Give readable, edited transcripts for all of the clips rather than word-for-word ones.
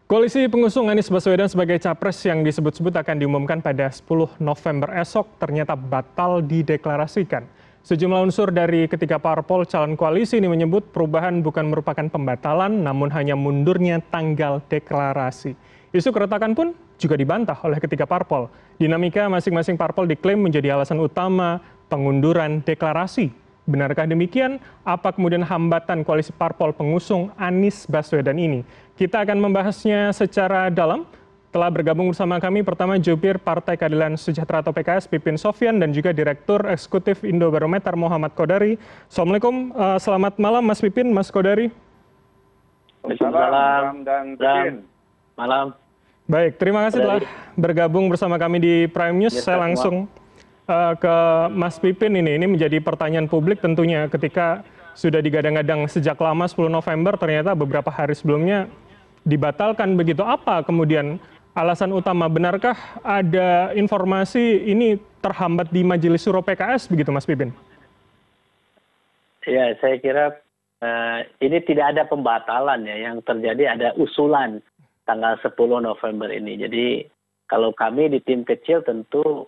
Koalisi pengusung Anies Baswedan sebagai capres yang disebut-sebut akan diumumkan pada 10 November esok ternyata batal dideklarasikan. Sejumlah unsur dari ketiga parpol calon koalisi ini menyebut perubahan bukan merupakan pembatalan, namun hanya mundurnya tanggal deklarasi. Isu keretakan pun juga dibantah oleh ketiga parpol. Dinamika masing-masing parpol diklaim menjadi alasan utama pengunduran deklarasi. Benarkah demikian? Apa kemudian hambatan koalisi parpol pengusung Anies Baswedan ini? Kita akan membahasnya secara dalam. Telah bergabung bersama kami pertama jubir Partai Keadilan Sejahtera atau PKS Pipin Sofyan dan juga Direktur Eksekutif Indobarometer Muhammad Kodari. Assalamualaikum, selamat malam Mas Pipin, Mas Kodari. Salam dan Pipin. Malam. Baik, terima kasih telah bergabung bersama kami di Prime News. Saya langsung ke Mas Pipin ini menjadi pertanyaan publik tentunya ketika sudah digadang-gadang sejak lama 10 November ternyata beberapa hari sebelumnya dibatalkan begitu. Apa kemudian alasan utama? Benarkah ada informasi ini terhambat di Majelis Syuro PKS begitu Mas Pipin? Ya, saya kira ini tidak ada pembatalan ya, yang terjadi ada usulan tanggal 10 November ini. Jadi kalau kami di tim kecil tentu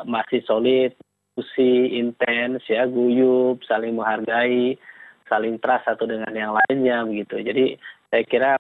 masih solid, diskusi intens ya, guyup, saling menghargai, saling trust satu dengan yang lainnya begitu. Jadi saya kira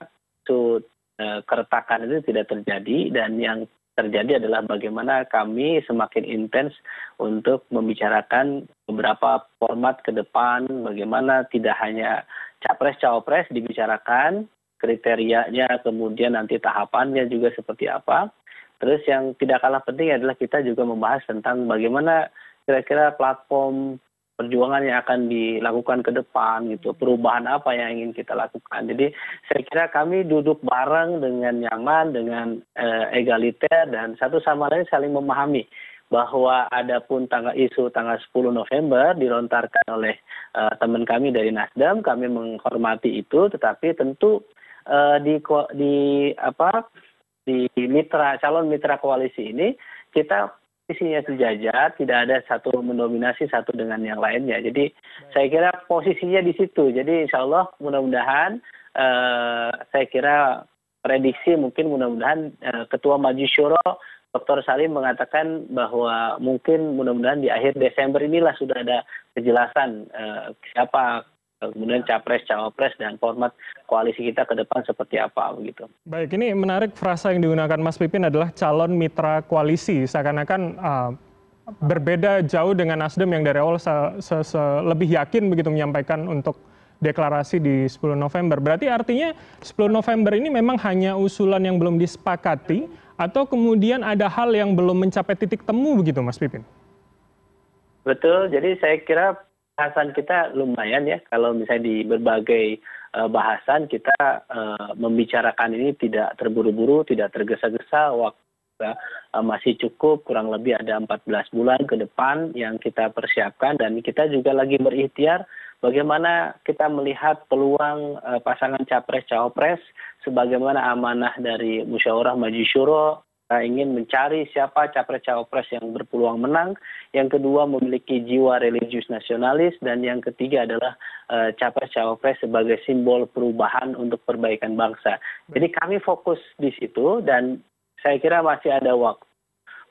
itu keretakan itu tidak terjadi, dan yang terjadi adalah bagaimana kami semakin intens untuk membicarakan beberapa format ke depan, bagaimana tidak hanya capres-cawapres dibicarakan, kriterianya, kemudian nanti tahapannya juga seperti apa. Terus yang tidak kalah penting adalah kita juga membahas tentang bagaimana kira-kira platform perjuangan yang akan dilakukan ke depan gitu, perubahan apa yang ingin kita lakukan. Jadi saya kira kami duduk bareng dengan nyaman, dengan egaliter, dan satu sama lain saling memahami bahwa adapun isu tanggal 10 November dilontarkan oleh teman kami dari Nasdem, kami menghormati itu, tetapi tentu di calon mitra koalisi ini kita posisinya sejajar, tidak ada satu mendominasi satu dengan yang lainnya. Jadi saya kira posisinya di situ. Jadi insya Allah mudah-mudahan saya kira prediksi mungkin mudah-mudahan Ketua Majelis Syuro Dr. Salim mengatakan bahwa mungkin mudah-mudahan di akhir Desember inilah sudah ada kejelasan siapa kemudian capres, cawapres, dan format koalisi kita ke depan seperti apa begitu. Baik, ini menarik frasa yang digunakan Mas Pipin adalah calon mitra koalisi. Seakan-akan berbeda jauh dengan Nasdem yang dari awal lebih yakin begitu menyampaikan untuk deklarasi di 10 November. Berarti artinya 10 November ini memang hanya usulan yang belum disepakati atau kemudian ada hal yang belum mencapai titik temu begitu Mas Pipin? Betul, jadi saya kira bahasan kita lumayan ya, kalau misalnya di berbagai bahasan kita membicarakan ini tidak terburu-buru, tidak tergesa-gesa, waktu masih cukup, kurang lebih ada 14 bulan ke depan yang kita persiapkan, dan kita juga lagi berikhtiar bagaimana kita melihat peluang pasangan capres-cawapres sebagaimana amanah dari Musyawarah Majelis Syuro. Kita ingin mencari siapa capres-cawapres yang berpeluang menang, yang kedua memiliki jiwa religius nasionalis, dan yang ketiga adalah capres-cawapres sebagai simbol perubahan untuk perbaikan bangsa. Jadi kami fokus di situ, dan saya kira masih ada waktu.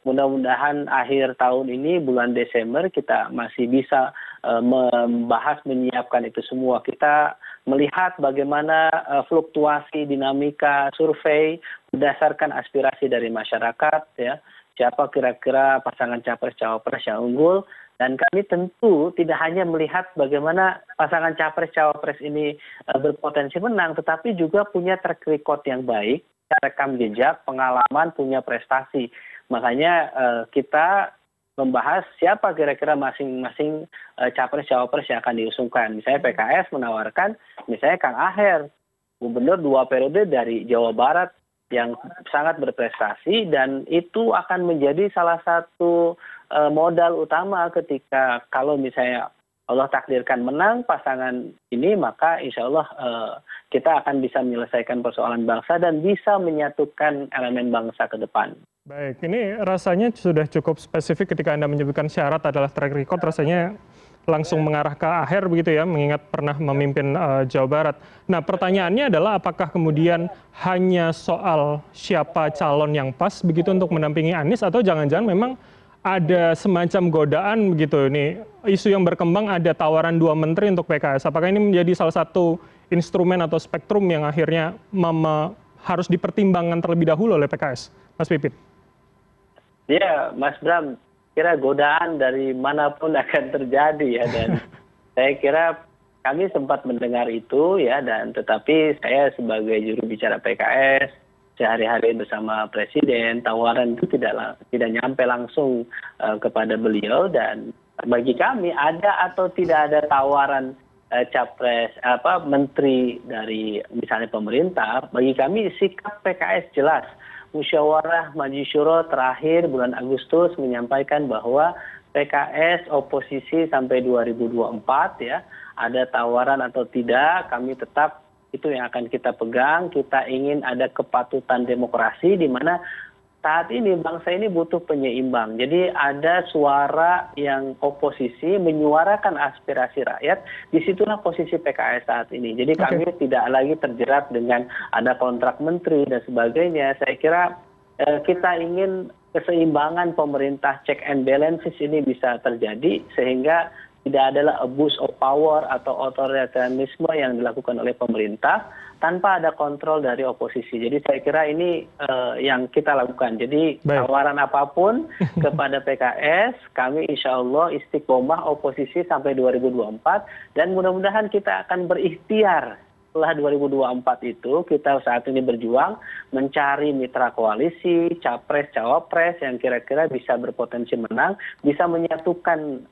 Mudah-mudahan akhir tahun ini, bulan Desember, kita masih bisa membahas, menyiapkan itu semua. Kita melihat bagaimana fluktuasi dinamika survei berdasarkan aspirasi dari masyarakat, ya, siapa kira-kira pasangan capres-cawapres yang unggul, dan kami tentu tidak hanya melihat bagaimana pasangan capres-cawapres ini berpotensi menang, tetapi juga punya track record yang baik, rekam jejak, pengalaman, punya prestasi. Makanya kita membahas siapa kira-kira masing-masing capres-cawapres yang akan diusungkan. Misalnya PKS menawarkan misalnya Kang Aher, gubernur 2 periode dari Jawa Barat yang sangat berprestasi, dan itu akan menjadi salah satu modal utama ketika kalau misalnya Allah takdirkan menang pasangan ini, maka insya Allah kita akan bisa menyelesaikan persoalan bangsa dan bisa menyatukan elemen bangsa ke depan. Baik, ini rasanya sudah cukup spesifik ketika Anda menyebutkan syarat adalah track record, rasanya langsung mengarah ke akhir begitu ya, mengingat pernah memimpin Jawa Barat. Nah, pertanyaannya adalah apakah kemudian hanya soal siapa calon yang pas begitu untuk mendampingi Anies, atau jangan-jangan memang ada semacam godaan begitu? Ini isu yang berkembang, ada tawaran 2 menteri untuk PKS. Apakah ini menjadi salah satu instrumen atau spektrum yang akhirnya harus dipertimbangkan terlebih dahulu oleh PKS, Mas Pipin? Ya, Mas Bram, kira godaan dari manapun akan terjadi ya, dan saya kira kami sempat mendengar itu ya, dan tetapi saya sebagai juru bicara PKS sehari-hari bersama Presiden, tawaran itu tidak nyampe langsung kepada beliau, dan bagi kami ada atau tidak ada tawaran capres menteri dari misalnya pemerintah, bagi kami sikap PKS jelas. Musyawarah Majelis Syuro terakhir bulan Agustus menyampaikan bahwa PKS oposisi sampai 2024 ya, ada tawaran atau tidak, kami tetap itu yang akan kita pegang. Kita ingin ada kepatutan demokrasi di mana saat ini bangsa ini butuh penyeimbang. Jadi ada suara yang oposisi menyuarakan aspirasi rakyat, disitulah posisi PKS saat ini. Jadi kami tidak lagi terjerat dengan ada kontrak menteri dan sebagainya. Saya kira kita ingin keseimbangan pemerintah, check and balances ini bisa terjadi sehingga tidak adalah abuse of power atau otoritarianisme yang dilakukan oleh pemerintah tanpa ada kontrol dari oposisi. Jadi saya kira ini yang kita lakukan. Jadi tawaran apapun kepada PKS, kami insya Allah istiqomah oposisi sampai 2024, dan mudah-mudahan kita akan berikhtiar. Setelah 2024 itu kita saat ini berjuang mencari mitra koalisi, capres, cawapres yang kira-kira bisa berpotensi menang, bisa menyatukan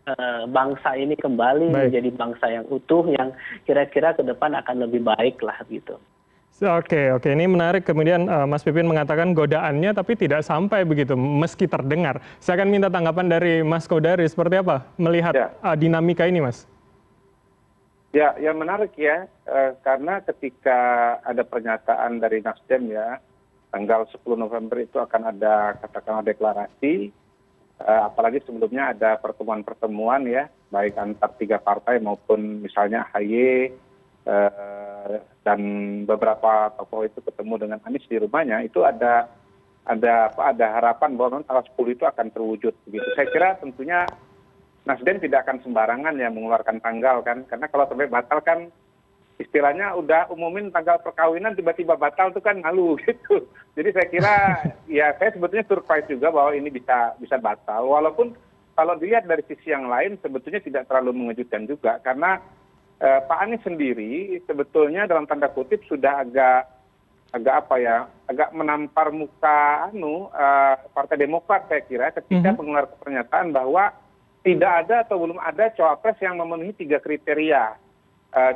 bangsa ini kembali menjadi bangsa yang utuh, yang kira-kira ke depan akan lebih baik lah gitu. Oke, ini menarik. Kemudian Mas Pipin mengatakan godaannya tapi tidak sampai begitu, meski terdengar. Saya akan minta tanggapan dari Mas Kodari, seperti apa melihat dinamika ini, Mas? Ya, yang menarik ya, karena ketika ada pernyataan dari Nasdem ya, tanggal 10 November itu akan ada katakanlah deklarasi, apalagi sebelumnya ada pertemuan-pertemuan ya, baik antar 3 partai maupun misalnya AHY dan beberapa tokoh itu ketemu dengan Anies di rumahnya, itu ada harapan bahwa tanggal 10 itu akan terwujud begitu. Saya kira tentunya Nasdem tidak akan sembarangan ya mengeluarkan tanggal kan, karena kalau sampai batal kan istilahnya udah umumin tanggal perkawinan tiba-tiba batal itu kan malu gitu. Jadi saya kira ya saya sebetulnya surprise juga bahwa ini bisa batal, walaupun kalau dilihat dari sisi yang lain sebetulnya tidak terlalu mengejutkan juga, karena Pak Anies sendiri sebetulnya dalam tanda kutip sudah agak menampar muka Partai Demokrat saya kira ketika mengeluarkan pernyataan bahwa tidak ada atau belum ada cawapres yang memenuhi 3 kriteria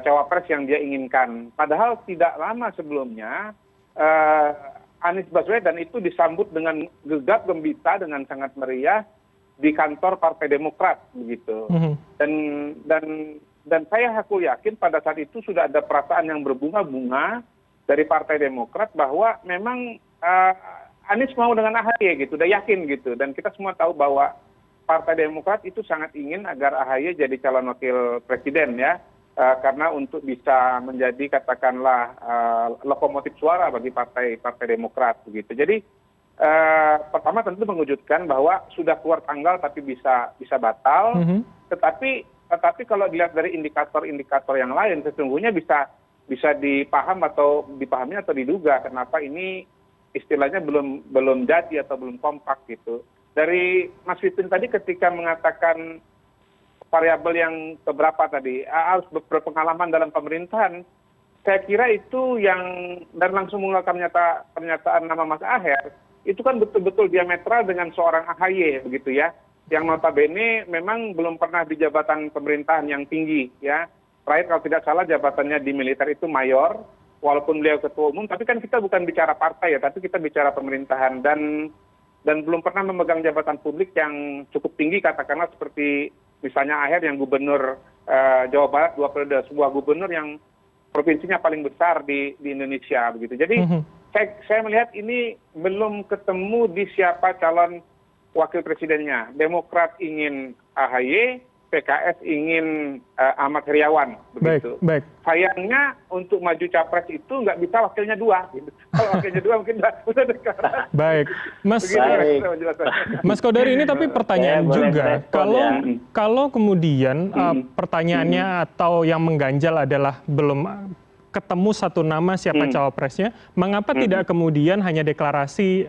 cawapres yang dia inginkan. Padahal tidak lama sebelumnya Anies Baswedan itu disambut dengan gegap gembita dengan sangat meriah di kantor Partai Demokrat begitu. Dan saya aku yakin pada saat itu sudah ada perasaan yang berbunga-bunga dari Partai Demokrat bahwa memang Anies mau dengan AHY gitu, udah yakin gitu. Dan kita semua tahu bahwa Partai Demokrat itu sangat ingin agar AHY jadi calon wakil presiden ya, karena untuk bisa menjadi katakanlah lokomotif suara bagi partai Demokrat begitu. Jadi pertama tentu mengejutkan bahwa sudah keluar tanggal tapi bisa batal, tetapi kalau dilihat dari indikator-indikator yang lain sesungguhnya bisa dipahami atau diduga kenapa ini istilahnya belum jadi atau belum kompak gitu. Dari Mas Pipin tadi ketika mengatakan variabel yang keberapa tadi harus berpengalaman dalam pemerintahan, saya kira itu yang dan langsung mengeluarkan pernyataan nama Mas Aher itu kan betul-betul diametral dengan seorang AHY begitu ya, yang notabene memang belum pernah di jabatan pemerintahan yang tinggi ya. Terakhir kalau tidak salah jabatannya di militer itu mayor, walaupun beliau ketua umum, tapi kan kita bukan bicara partai ya, tapi kita bicara pemerintahan dan belum pernah memegang jabatan publik yang cukup tinggi katakanlah seperti misalnya Aher yang gubernur Jawa Barat 2 periode, sebuah gubernur yang provinsinya paling besar di Indonesia begitu. Jadi saya melihat ini belum ketemu di siapa calon wakil presidennya. Demokrat ingin AHY, PKS ingin Ahmad Heriawan, begitu. Baik. Sayangnya untuk maju capres itu nggak bisa wakilnya 2. Gitu. Kalau wakilnya 2 mungkin udah deklarasi. Baik, Mas Kodari, ini tapi pertanyaan juga. Kalau kemudian pertanyaannya atau yang mengganjal adalah belum ketemu satu nama siapa cawapresnya, mengapa tidak kemudian hanya deklarasi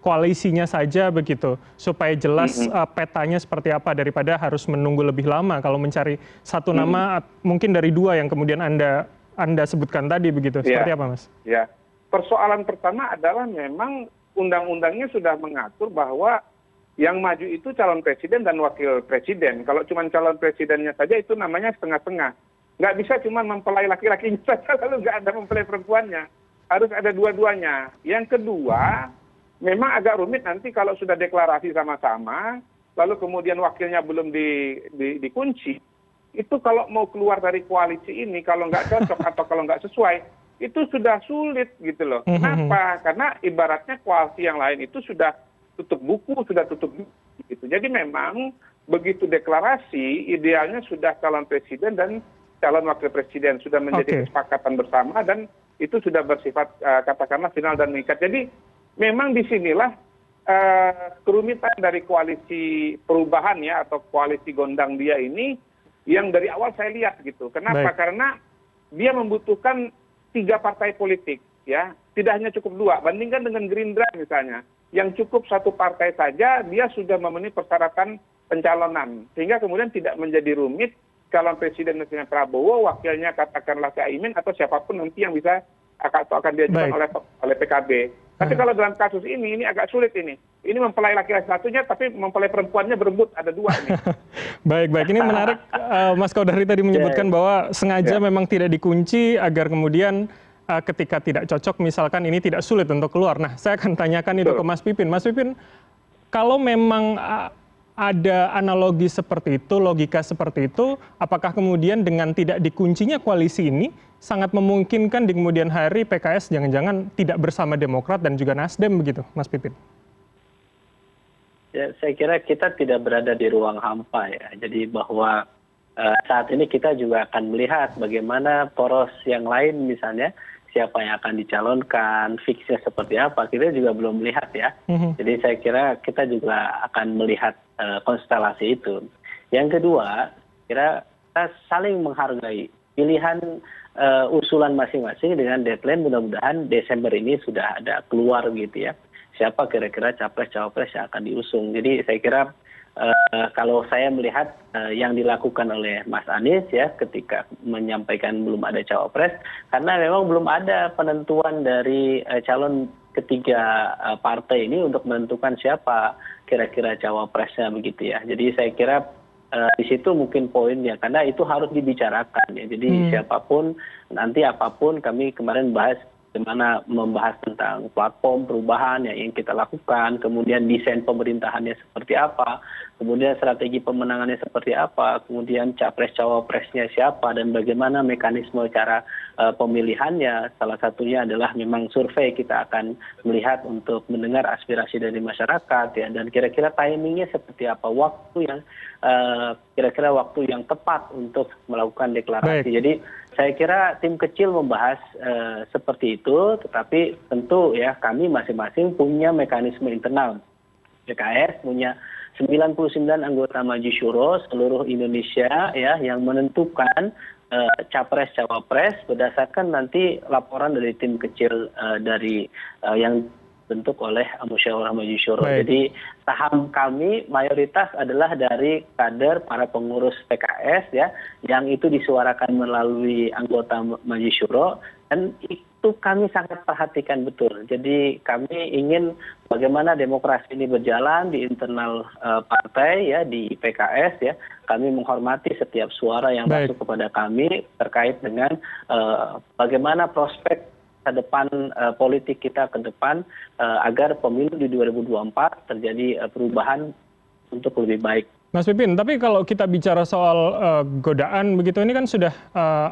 koalisinya saja begitu, supaya jelas petanya seperti apa daripada harus menunggu lebih lama kalau mencari satu nama mungkin dari 2 yang kemudian Anda sebutkan tadi begitu. Seperti apa, Mas? Ya, persoalan pertama adalah memang undang-undangnya sudah mengatur bahwa yang maju itu calon presiden dan wakil presiden. Kalau cuma calon presidennya saja itu namanya setengah-setengah. Nggak bisa cuma mempelai laki-lakinya saja lalu nggak ada mempelai perempuannya. Harus ada dua-duanya. Yang kedua, memang agak rumit nanti kalau sudah deklarasi sama-sama, lalu kemudian wakilnya belum dikunci, itu kalau mau keluar dari koalisi ini, kalau nggak cocok atau kalau nggak sesuai, itu sudah sulit gitu loh. Kenapa? Karena ibaratnya koalisi yang lain itu sudah tutup buku, sudah tutup buku. Gitu. Jadi memang begitu deklarasi, idealnya sudah calon presiden dan calon wakil presiden, sudah menjadi kesepakatan bersama dan itu sudah bersifat katakanlah final dan mengikat. Jadi memang disinilah kerumitan dari koalisi perubahan ya atau koalisi gondang dia ini yang dari awal saya lihat gitu. Kenapa? Karena dia membutuhkan 3 partai politik ya, tidak hanya cukup 2. Bandingkan dengan Gerindra misalnya, yang cukup 1 partai saja dia sudah memenuhi persyaratan pencalonan, sehingga kemudian tidak menjadi rumit calon presiden misalnya Prabowo, wakilnya katakanlah Caimin atau siapapun nanti yang bisa akan diajukan oleh PKB. Tapi kalau dalam kasus ini agak sulit ini. Ini mempelai laki-laki satunya, tapi mempelai perempuannya berebut, ada 2 ini. Baik. Ini menarik, Mas Kodari tadi menyebutkan bahwa sengaja memang tidak dikunci agar kemudian ketika tidak cocok misalkan ini tidak sulit untuk keluar. Nah, saya akan tanyakan itu ke Mas Pipin. Mas Pipin, kalau memang ada analogi seperti itu, logika seperti itu, apakah kemudian dengan tidak dikuncinya koalisi ini sangat memungkinkan di kemudian hari PKS jangan-jangan tidak bersama Demokrat dan juga Nasdem begitu, Mas Pipin? Ya, saya kira kita tidak berada di ruang hampa ya. Jadi bahwa saat ini kita juga akan melihat bagaimana poros yang lain misalnya, siapa yang akan dicalonkan, fixnya seperti apa, kita juga belum melihat ya. Jadi saya kira kita juga akan melihat konstelasi itu. Yang kedua, kira kita saling menghargai pilihan usulan masing-masing dengan deadline mudah-mudahan Desember ini sudah ada keluar gitu ya. Siapa kira-kira capres-cawapres yang akan diusung. Jadi saya kira kalau saya melihat yang dilakukan oleh Mas Anies ya ketika menyampaikan belum ada cawapres, karena memang belum ada penentuan dari calon ketiga partai ini untuk menentukan siapa kira-kira cawapresnya begitu ya. Jadi saya kira di situ mungkin poinnya, karena itu harus dibicarakan ya. Jadi siapapun nanti apapun, kami kemarin bahas bagaimana membahas tentang platform perubahan yang ingin kita lakukan, kemudian desain pemerintahannya seperti apa, kemudian strategi pemenangannya seperti apa, kemudian capres-cawapresnya siapa, dan bagaimana mekanisme cara pemilihannya. Salah satunya adalah memang survei, kita akan melihat untuk mendengar aspirasi dari masyarakat ya, dan kira-kira timingnya seperti apa, waktu yang kira-kira waktu yang tepat untuk melakukan deklarasi. Jadi saya kira tim kecil membahas seperti itu, tetapi tentu ya kami masing-masing punya mekanisme internal. PKS punya 99 anggota Maju Syuro seluruh Indonesia ya yang menentukan capres-cawapres berdasarkan nanti laporan dari tim kecil dari yang bentuk oleh Musyawarah Maju Syuro. Jadi saham kami mayoritas adalah dari kader para pengurus PKS ya, yang itu disuarakan melalui anggota Maju Syuro, dan itu kami sangat perhatikan betul. Jadi kami ingin bagaimana demokrasi ini berjalan di internal partai ya, di PKS ya. Kami menghormati setiap suara yang masuk kepada kami terkait dengan bagaimana prospek ke depan politik kita ke depan agar pemilu di 2024 terjadi perubahan untuk lebih baik Mas Pipin, tapi kalau kita bicara soal godaan begitu, ini kan sudah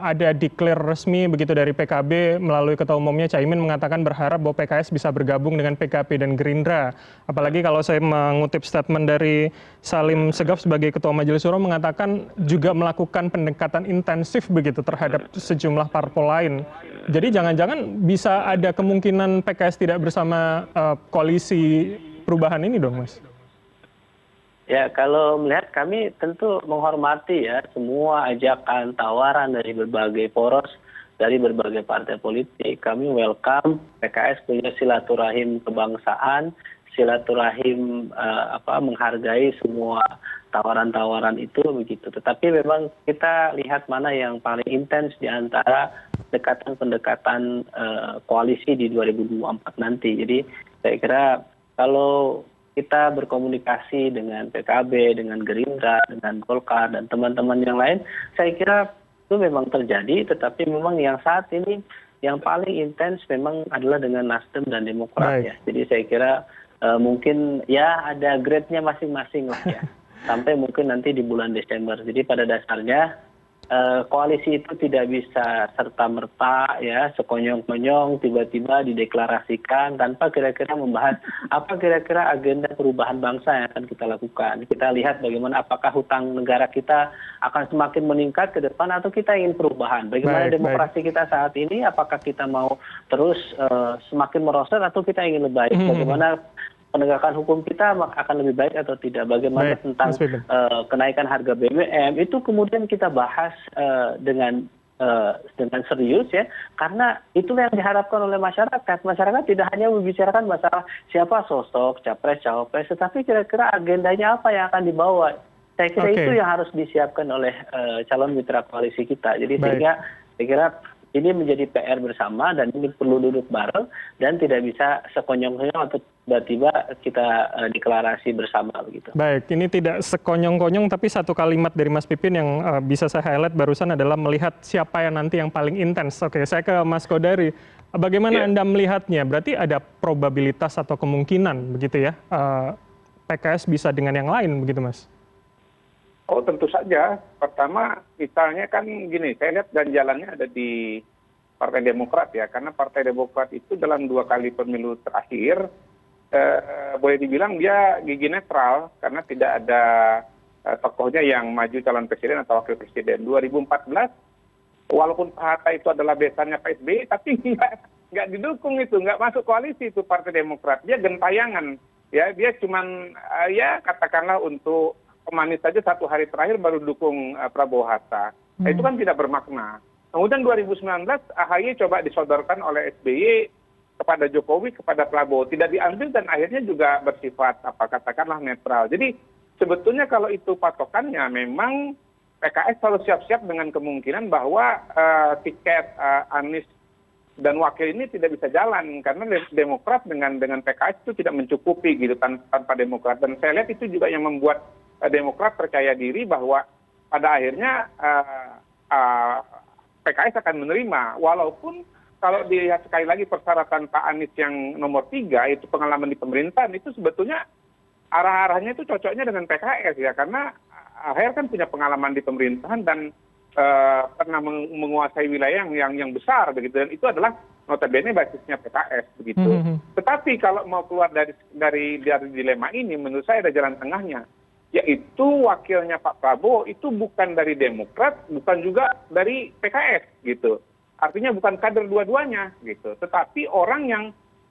ada declare resmi begitu dari PKB melalui Ketua Umumnya Caimin mengatakan berharap bahwa PKS bisa bergabung dengan PKB dan Gerindra. Apalagi kalau saya mengutip statement dari Salim Segaf sebagai Ketua Majelis Syuro mengatakan juga melakukan pendekatan intensif begitu terhadap sejumlah parpol lain. Jadi jangan-jangan bisa ada kemungkinan PKS tidak bersama koalisi perubahan ini dong, Mas? Ya, kalau melihat kami tentu menghormati ya semua ajakan tawaran dari berbagai poros, dari berbagai partai politik. Kami welcome PKS punya silaturahim kebangsaan, silaturahim menghargai semua tawaran-tawaran itu begitu. Tetapi memang kita lihat mana yang paling intens di antara pendekatan koalisi di 2024 nanti. Jadi saya kira kalau kita berkomunikasi dengan PKB, dengan Gerindra, dengan Golkar, dan teman-teman yang lain, saya kira itu memang terjadi, tetapi memang yang saat ini yang paling intens memang adalah dengan Nasdem dan Demokrat ya. Jadi saya kira mungkin ya ada grade-nya masing-masing lah ya, sampai mungkin nanti di bulan Desember. Jadi pada dasarnya koalisi itu tidak bisa serta-merta ya sekonyong-konyong tiba-tiba dideklarasikan tanpa kira-kira membahas apa kira-kira agenda perubahan bangsa yang akan kita lakukan. Kita lihat bagaimana apakah hutang negara kita akan semakin meningkat ke depan atau kita ingin perubahan. Bagaimana demokrasi kita saat ini, apakah kita mau terus semakin merosot atau kita ingin lebih baik. Bagaimana penegakan hukum kita akan lebih baik atau tidak. Bagaimana tentang kenaikan harga BBM itu kemudian kita bahas dengan serius ya, karena itulah yang diharapkan oleh masyarakat. Masyarakat tidak hanya membicarakan masalah siapa sosok capres cawapres, tetapi kira-kira agendanya apa yang akan dibawa. Saya kira itu yang harus disiapkan oleh calon mitra koalisi kita. Jadi sehingga saya kira ini menjadi PR bersama dan ini perlu duduk bareng dan tidak bisa sekonyong-konyong atau tiba-tiba kita deklarasi bersama begitu. Baik, ini tidak sekonyong-konyong tapi satu kalimat dari Mas Pipin yang bisa saya highlight barusan adalah melihat siapa yang nanti yang paling intens. Oke, saya ke Mas Kodari. Bagaimana Anda melihatnya? Berarti ada probabilitas atau kemungkinan begitu ya PKS bisa dengan yang lain begitu, Mas? Oh tentu saja. Pertama misalnya kan gini, saya lihat ganjalannya ada di Partai Demokrat ya, karena Partai Demokrat itu dalam 2 kali pemilu terakhir boleh dibilang dia gigi netral karena tidak ada tokohnya yang maju calon presiden atau wakil presiden. 2014 walaupun Pak Hatta itu adalah besannya Pak SBY, tapi nggak didukung itu, nggak masuk koalisi itu Partai Demokrat. Dia gentayangan, ya dia cuman ya katakanlah untuk pemanis saja 1 hari terakhir baru dukung Prabowo Hatta. Nah, itu kan tidak bermakna. Kemudian 2019 AHY coba disodorkan oleh SBY kepada Jokowi, kepada Prabowo. Tidak diambil dan akhirnya juga bersifat katakanlah netral. Jadi sebetulnya kalau itu patokannya memang PKS harus siap-siap dengan kemungkinan bahwa tiket Anies dan wakil ini tidak bisa jalan karena Demokrat dengan PKS itu tidak mencukupi gitu tanpa Demokrat. Dan saya lihat itu juga yang membuat Demokrat percaya diri bahwa pada akhirnya PKS akan menerima, walaupun kalau dilihat sekali lagi persyaratan Pak Anies yang nomor 3 itu pengalaman di pemerintahan itu sebetulnya arah-arahnya itu cocoknya dengan PKS ya, karena AHR kan punya pengalaman di pemerintahan dan pernah menguasai wilayah yang besar begitu, dan itu adalah notabene basisnya PKS begitu. Tetapi kalau mau keluar dari dilema ini, menurut saya ada jalan tengahnya, yaitu wakilnya Pak Prabowo itu bukan dari Demokrat, bukan juga dari PKS gitu. Artinya bukan kader dua-duanya gitu, tetapi orang yang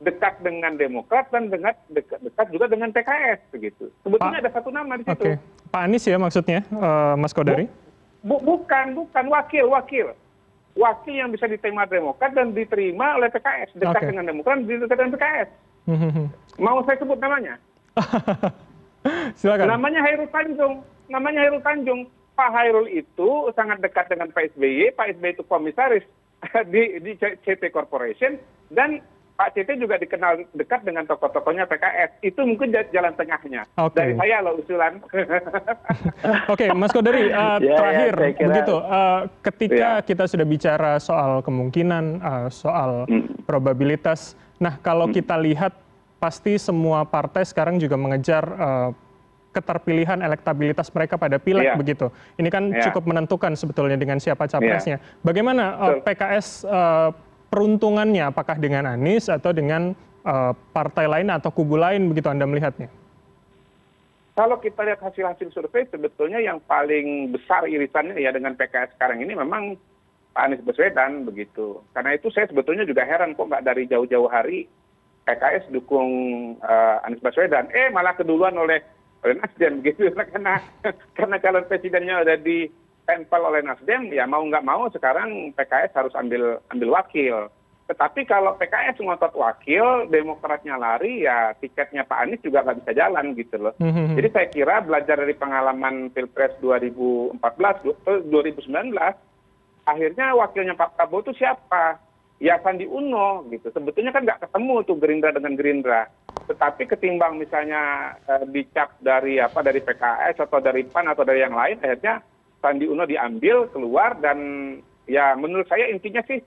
dekat dengan Demokrat dan dekat juga dengan PKS begitu. Sebetulnya ada satu nama di situ. Pak Anies ya maksudnya, Mas Kodari? Bukan wakil yang bisa diterima Demokrat dan diterima oleh PKS, dekat dengan Demokrat, dekat dengan PKS. Mau saya sebut namanya? Silakan. Namanya Hairul Tanjung. Pak Hairul itu sangat dekat dengan Pak SBY. Pak SBY itu komisaris di CT Corporation, dan Pak CT juga dikenal dekat dengan tokoh-tokohnya PKS. Itu mungkin jalan tengahnya. Dari saya loh usulan. Oke, Mas Kodari, terakhir begitu. Ketika kita sudah bicara soal kemungkinan, soal probabilitas. Nah, kalau kita lihat pasti semua partai sekarang juga mengejar keterpilihan elektabilitas mereka pada pileg begitu. Ini kan cukup menentukan sebetulnya dengan siapa capresnya. Bagaimana PKS peruntungannya, apakah dengan Anies atau dengan partai lain atau kubu lain begitu Anda melihatnya? Kalau kita lihat hasil-hasil survei, sebetulnya yang paling besar irisannya ya dengan PKS sekarang ini memang Pak Anies Baswedan begitu. Karena itu saya sebetulnya juga heran kok nggak dari jauh-jauh hari PKS dukung Anies Baswedan, malah keduluan oleh Nasdem begitu. Karena calon presidennya udah ditempel oleh Nasdem, ya mau nggak mau sekarang PKS harus ambil wakil. Tetapi kalau PKS ngotot wakil, Demokratnya lari, ya tiketnya Pak Anies juga nggak bisa jalan gitu loh. Jadi saya kira belajar dari pengalaman Pilpres 2019, akhirnya wakilnya Pak Prabowo itu siapa? Ya Sandi Uno gitu. Sebetulnya kan nggak ketemu tuh Gerindra dengan Gerindra. Tetapi ketimbang misalnya dicap dari PKS atau dari PAN atau dari yang lain, akhirnya Sandi Uno diambil keluar dan ya menurut saya intinya sih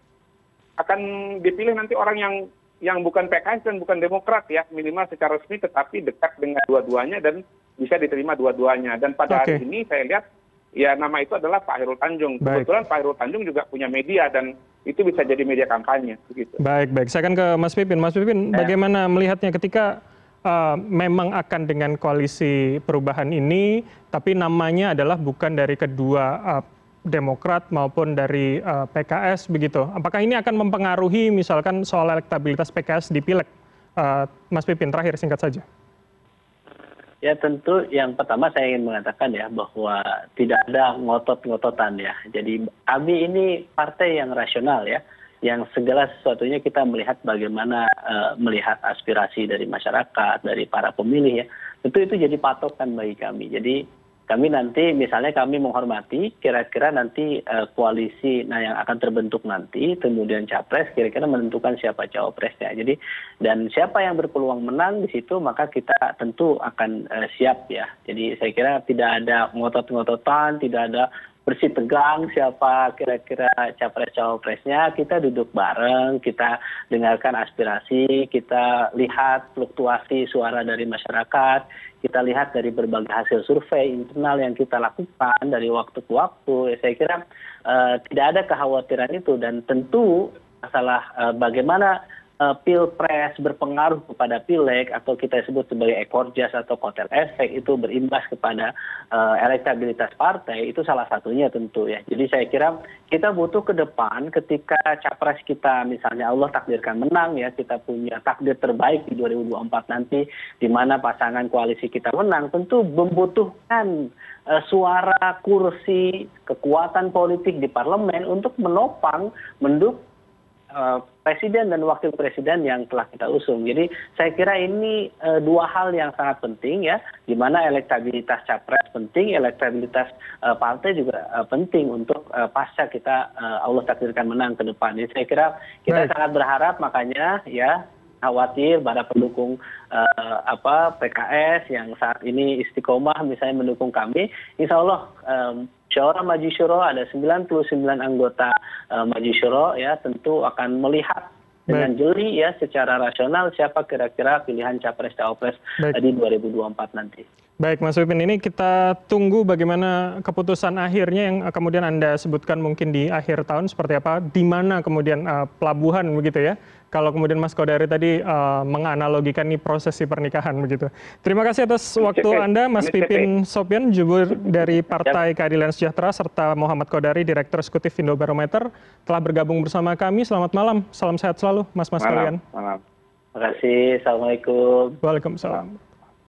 akan dipilih nanti orang yang bukan PKS dan bukan Demokrat ya, minimal secara resmi tetapi dekat dengan dua-duanya dan bisa diterima dua-duanya. Dan pada hari ini saya lihat ya nama itu adalah Pak Hairul Tanjung. Kebetulan Pak Hairul Tanjung juga punya media dan itu bisa jadi media kampanye. Begitu. Baik. Saya akan ke Mas Pipin. Mas Pipin, bagaimana melihatnya ketika memang akan dengan koalisi perubahan ini, tapi namanya adalah bukan dari kedua Demokrat maupun dari PKS begitu. Apakah ini akan mempengaruhi misalkan soal elektabilitas PKS di pileg? Mas Pipin, terakhir singkat saja. Ya tentu yang pertama saya ingin mengatakan ya bahwa tidak ada ngotot-ngototan ya. Jadi kami ini partai yang rasional ya, yang segala sesuatunya kita melihat bagaimana melihat aspirasi dari masyarakat, dari para pemilih ya. Tentu itu jadi patokan bagi kami. Jadi kami nanti misalnya kami menghormati kira-kira nanti koalisi yang akan terbentuk nanti, kemudian capres kira-kira menentukan siapa cawapresnya. Jadi dan siapa yang berpeluang menang di situ maka kita tentu akan siap ya. Jadi saya kira tidak ada ngotot-ngototan, tidak ada bersih tegang siapa kira-kira capres cawapresnya. Kita duduk bareng, kita dengarkan aspirasi, kita lihat fluktuasi suara dari masyarakat, kita lihat dari berbagai hasil survei internal yang kita lakukan dari waktu ke waktu. Saya kira tidak ada kekhawatiran itu dan tentu masalah bagaimana pilpres berpengaruh kepada pileg atau kita sebut sebagai ekor jas atau kotel efek itu berimbas kepada elektabilitas partai itu salah satunya tentu ya. Jadi saya kira kita butuh ke depan ketika capres kita misalnya Allah takdirkan menang ya, kita punya takdir terbaik di 2024 nanti di mana pasangan koalisi kita menang, tentu membutuhkan suara, kursi, kekuatan politik di parlemen untuk menopang mendukung presiden dan wakil presiden yang telah kita usung. Jadi saya kira ini dua hal yang sangat penting ya, di mana elektabilitas capres penting, elektabilitas partai juga penting untuk pasca kita Allah takdirkan menang ke depan. Jadi saya kira kita sangat berharap makanya ya khawatir para pendukung PKS yang saat ini istiqomah misalnya mendukung kami, insya Allah Syura Maju Syuro ada 99 anggota Maju Syuro ya tentu akan melihat dengan jeli ya secara rasional siapa kira-kira pilihan capres cawapres di 2024 nanti. Baik Mas Pipin, ini kita tunggu bagaimana keputusan akhirnya yang kemudian Anda sebutkan mungkin di akhir tahun seperti apa, di mana kemudian pelabuhan begitu ya. Kalau kemudian Mas Kodari tadi menganalogikan ini prosesi pernikahan begitu. Terima kasih atas waktu Anda Mas Pipin Sopyan, jubir dari Partai Keadilan Sejahtera, serta Muhammad Kodari, Direktur Eksekutif Indobarometer telah bergabung bersama kami. Selamat malam, salam sehat selalu Mas-mas kalian. Terima kasih, Assalamualaikum. Waalaikumsalam.